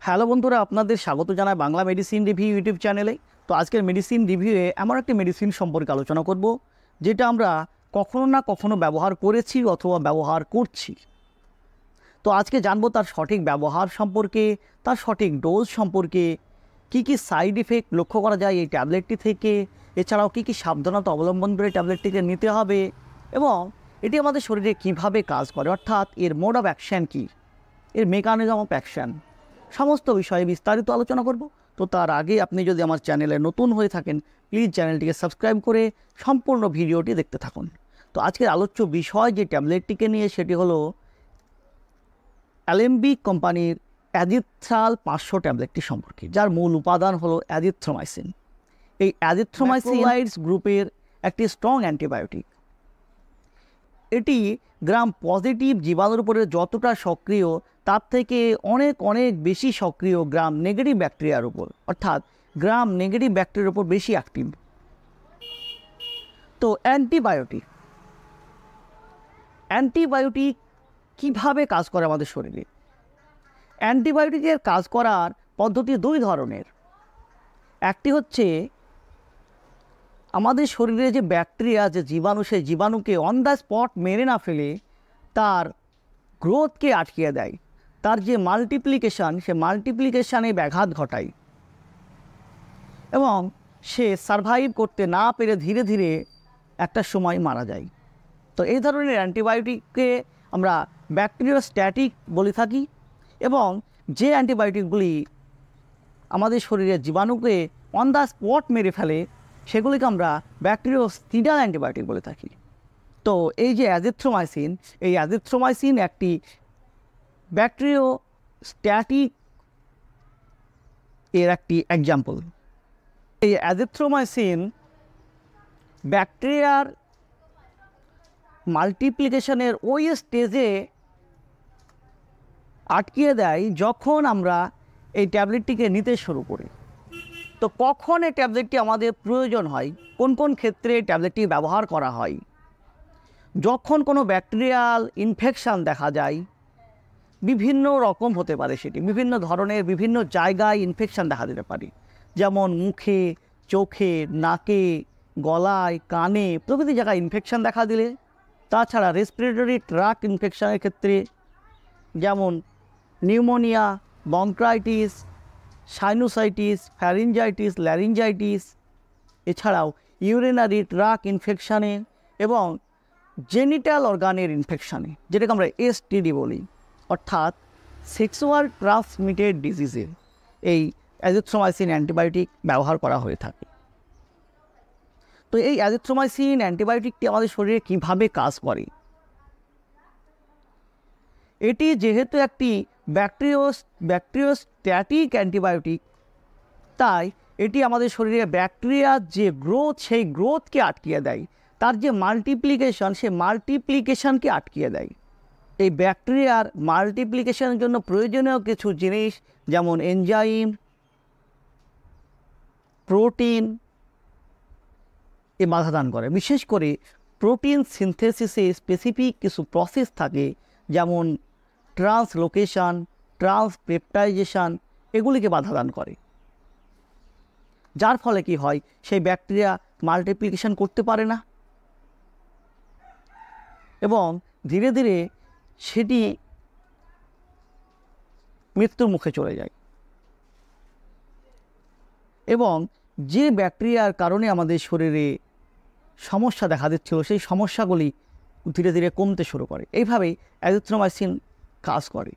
Hello বন্ধুরা, আপনাদের স্বাগত জানাই বাংলা মেডিসিন রিভিউ ইউটিউব চ্যানেলে। তো আজকের মেডিসিন রিভিউয়ে এমন একটি মেডিসিন সম্পর্কে আলোচনা করব যেটা আমরা কখনো না কখনো ব্যবহার করেছি অথবা ব্যবহার করছি। তো আজকে জানবো তার সঠিক ব্যবহার সম্পর্কে, তার সঠিক ডোজ সম্পর্কে, কি সাইড ইফেক্ট লক্ষ্য করা যায় এই ট্যাবলেটটি থেকে, এছাড়াও কি সাবধানতা অবলম্বন করে ট্যাবলেটটিকে নিতে হবে এবং এটি আমাদের শরীরে কিভাবে কাজ করে, অর্থাৎ এর মোড অফ অ্যাকশান কী, এর মেকানিজম অফ অ্যাকশান, সমস্ত বিষয়ে বিস্তারিত আলোচনা করব। তো তার আগে আপনি যদি আমার চ্যানেলে নতুন হয়ে থাকেন, প্লিজ চ্যানেলটিকে সাবস্ক্রাইব করে সম্পূর্ণ ভিডিওটি দেখতে থাকুন। তো আজকের আলোচ্য বিষয় যে ট্যাবলেটটিকে নিয়ে, সেটি হলো অ্যালেম্বিক কোম্পানির অ্যাজিথ্রাল 500 ট্যাবলেটটি সম্পর্কে, যার মূল উপাদান হলো অ্যাজিথ্রোমাইসিন। এই অ্যাজিথ্রোমাইসিন গ্রুপের একটি স্ট্রং অ্যান্টিবায়োটিক। এটি গ্রাম পজিটিভ জীবাণুর উপরে যতটা সক্রিয়, তার থেকে অনেক অনেক বেশি সক্রিয় গ্রাম নেগেটিভ ব্যাকটেরিয়ার উপর, অর্থাৎ গ্রাম নেগেটিভ ব্যাকটেরিয়ার উপর বেশি অ্যাক্টিভ। তো অ্যান্টিবায়োটিক কিভাবে কাজ করে আমাদের শরীরে? অ্যান্টিবায়োটিকের কাজ করার পদ্ধতি দুই ধরনের। একটি হচ্ছে আমাদের শরীরে যে ব্যাকটেরিয়া, যে জীবাণু, সেই জীবাণুকে অন দ্য স্পট মেরে না ফেলে তার গ্রোথকে আটকিয়ে দেয়, তার যে মাল্টিপ্লিকেশান, সে মাল্টিপ্লিকেশানে ব্যাঘাত ঘটায় এবং সে সারভাইভ করতে না পেরে ধীরে ধীরে একটা সময় মারা যায়। তো এই ধরনের অ্যান্টিবায়োটিককে আমরা ব্যাকটেরিওস্ট্যাটিক বলে থাকি এবং যে অ্যান্টিবায়োটিকগুলি আমাদের শরীরের জীবাণুকে অন দ্য স্পট মেরে ফেলে, সেগুলিকে আমরা ব্যাকটেরিওস্টিডাল অ্যান্টিবায়োটিক বলে থাকি। তো এই যে অ্যাজিথ্রোমাইসিন, এই অ্যাজিথ্রোমাইসিন একটি ব্যাকটেরিওস্ট্যাটিক এর একটি এক্সাম্পল। এই অ্যাজিথ্রোমাইসিন ব্যাকটেরিয়ার মাল্টিপ্লিকেশনের ওই স্টেজে আটকিয়ে দেয় যখন আমরা এই ট্যাবলেটটিকে নিতে শুরু করি। তো কখন এই ট্যাবলেটটি আমাদের প্রয়োজন হয়, কোন কোন ক্ষেত্রে ট্যাবলেটটি ব্যবহার করা হয়? যখন কোনো ব্যাকটেরিয়াল ইনফেকশান দেখা যায়, বিভিন্ন রকম হতে পারে, সেটি বিভিন্ন ধরনের, বিভিন্ন জায়গায় ইনফেকশান দেখা দিতে পারে, যেমন মুখে, চোখে, নাকে, গলায়, কানে প্রভৃতি জায়গায় ইনফেকশান দেখা দিলে। তাছাড়া রেসপিরেটরি ট্র্যাক্ট ইনফেকশানের ক্ষেত্রে, যেমন pneumonia, bronchitis, sinusitis, pharyngitis, laryngitis, এছাড়াও ইউরিনারি ট্র্যাক্ট ইনফেকশানে এবং জেনিটাল অর্গানের ইনফেকশানে, যেটাকে আমরা এসটিডি বলি, অর্থাৎ সেক্সুয়াল ট্রান্সমিটেড ডিজিজে এই অ্যাজিথ্রোমাইসিন অ্যান্টিবায়োটিক ব্যবহার করা হয়ে থাকে। তো এই অ্যাজিথ্রোমাইসিন অ্যান্টিবায়োটিকটি আমাদের শরীরে কীভাবে কাজ করে? এটি যেহেতু একটি ব্যাকটেরিওস্ট্যাটিক অ্যান্টিবায়োটিক, তাই এটি আমাদের শরীরে ব্যাকটেরিয়ার যে গ্রোথ, সেই গ্রোথকে আটকিয়ে দেয়, তার যে মাল্টিপ্লিকেশন, সেই মাল্টিপ্লিকেশনকে আটকিয়ে দেয়। এই ব্যাকটেরিয়ার মাল্টিপ্লিকেশনের জন্য প্রয়োজনীয় কিছু জিনিস, যেমন এনজাইম, প্রোটিন, এ বাধাদান করে। বিশেষ করে প্রোটিন সিনথেসিসে স্পেসিফিক কিছু প্রসেস থাকে, যেমন ট্রান্সলোকেশন, ট্রান্সপেপটাইজেশন, এগুলিকে বাধাদান করে, যার ফলে কি হয়, সেই ব্যাকটেরিয়া মাল্টিপ্লিকেশন করতে পারে না এবং ধীরে ধীরে সেটি মৃত্যুর মুখে চলে যায়। এবং যে ব্যাকটেরিয়ার কারণে আমাদের শরীরে সমস্যা দেখা দিচ্ছিল, সেই সমস্যাগুলি ধীরে ধীরে কমতে শুরু করে। এইভাবেই অ্যাজিথ্রোমাইসিন কাজ করে।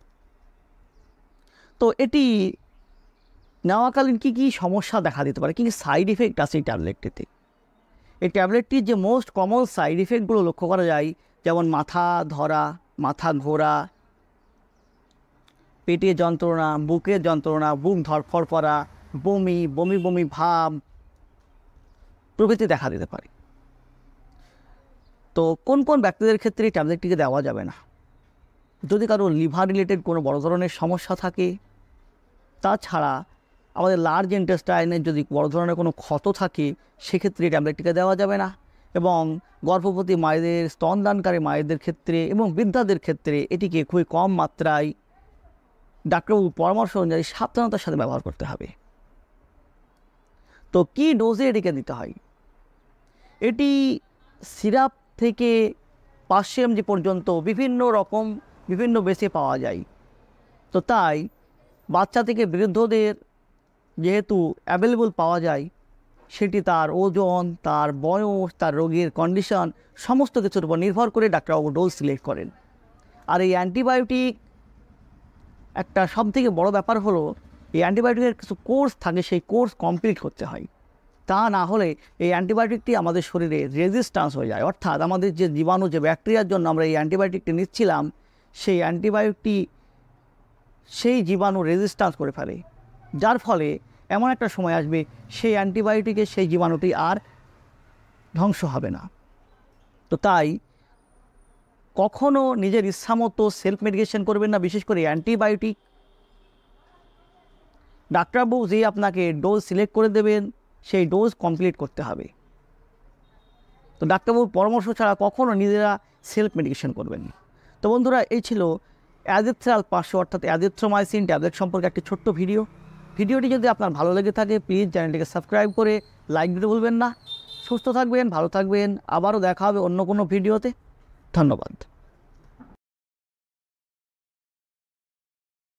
তো এটি নেওয়াকালীন কী সমস্যা দেখা দিতে পারে, কী সাইড ইফেক্ট আছে এই ট্যাবলেটটিতে? এই ট্যাবলেটটির যে মোস্ট কমন সাইড ইফেক্টগুলো লক্ষ্য করা যায়, যেমন মাথা ধরা, মাথা ঘোরা, পেটে যন্ত্রণা, বুকের যন্ত্রণা, বুক ধড়ফড় করা, বমি বমি ভাব প্রভৃতি দেখা দিতে পারে। তো কোন কোন ব্যক্তিদের ক্ষেত্রে এই ট্যাবলেটটিকে দেওয়া যাবে না? যদি কারো লিভার রিলেটেড কোনো বড় ধরনের সমস্যা থাকে, তাছাড়া আমাদের লার্জ ইন্টেস্টাইনের যদি বড় ধরনের কোনো ক্ষত থাকে, সেক্ষেত্রে এই ট্যাবলেটটিকে দেওয়া যাবে না। এবং গর্ভবতী মায়েদের, স্তনদানকারী মায়েদের ক্ষেত্রে এবং বৃদ্ধাদের ক্ষেত্রে এটিকে খুবই কম মাত্রায় ডাক্তারবাবুর পরামর্শ অনুযায়ী সাবধানতার সাথে ব্যবহার করতে হবে। তো কী ডোজে এটিকে দিতে হয়? এটি সিরাপ থেকে 500 mg পর্যন্ত বিভিন্ন রকম বিভিন্ন বেসে পাওয়া যায়। তো তাই বাচ্চা থেকে বৃদ্ধদের যেহেতু অ্যাভেলেবল পাওয়া যায়, সেটি তার ওজন, তার বয়স, তার রোগীর কন্ডিশন সমস্ত কিছুর উপর নির্ভর করে ডাক্তারবাবু ডোজ সিলেক্ট করেন। আর এই অ্যান্টিবায়োটিক একটা সবথেকে বড় ব্যাপার হলো, এই অ্যান্টিবায়োটিকের কিছু কোর্স থাকে, সেই কোর্স কমপ্লিট করতে হয়। তা না হলে এই অ্যান্টিবায়োটিকটি আমাদের শরীরে রেজিস্ট্যান্স হয়ে যায়, অর্থাৎ আমাদের যে জীবাণু, যে ব্যাকটেরিয়ার জন্য আমরা এই অ্যান্টিবায়োটিকটি নিচ্ছিলাম, সেই অ্যান্টিবায়োটিক সেই জীবাণু রেজিস্ট্যান্স করে ফেলে, যার ফলে এমন একটা সময় আসবে সেই অ্যান্টিবায়োটিকে সেই জীবাণুটি আর ধ্বংস হবে না। তো তাই কখনও নিজের ইচ্ছামতো সেলফ মেডিকেশন করবেন না, বিশেষ করে অ্যান্টিবায়োটিক। ডাক্তারবাবু যে আপনাকে ডোজ সিলেক্ট করে দেবেন, সেই ডোজ কমপ্লিট করতে হবে। তো ডাক্তারবাবুর পরামর্শ ছাড়া কখনও নিজেরা সেলফ মেডিকেশন করবেন। তো বন্ধুরা, এই ছিল অ্যাজিথ্রাল 500 অর্থাৎ অ্যাজিথ্রোমাইসিন ট্যাবলেট সম্পর্কে একটি ছোট্ট ভিডিওটি যদি আপনার ভালো লেগে থাকে, প্লিজ চ্যানেলটিকে সাবস্ক্রাইব করে লাইক দিতে ভুলবেন না। সুস্থ থাকবেন, ভালো থাকবেন, আবারও দেখা হবে অন্য কোনো ভিডিওতে। ধন্যবাদ।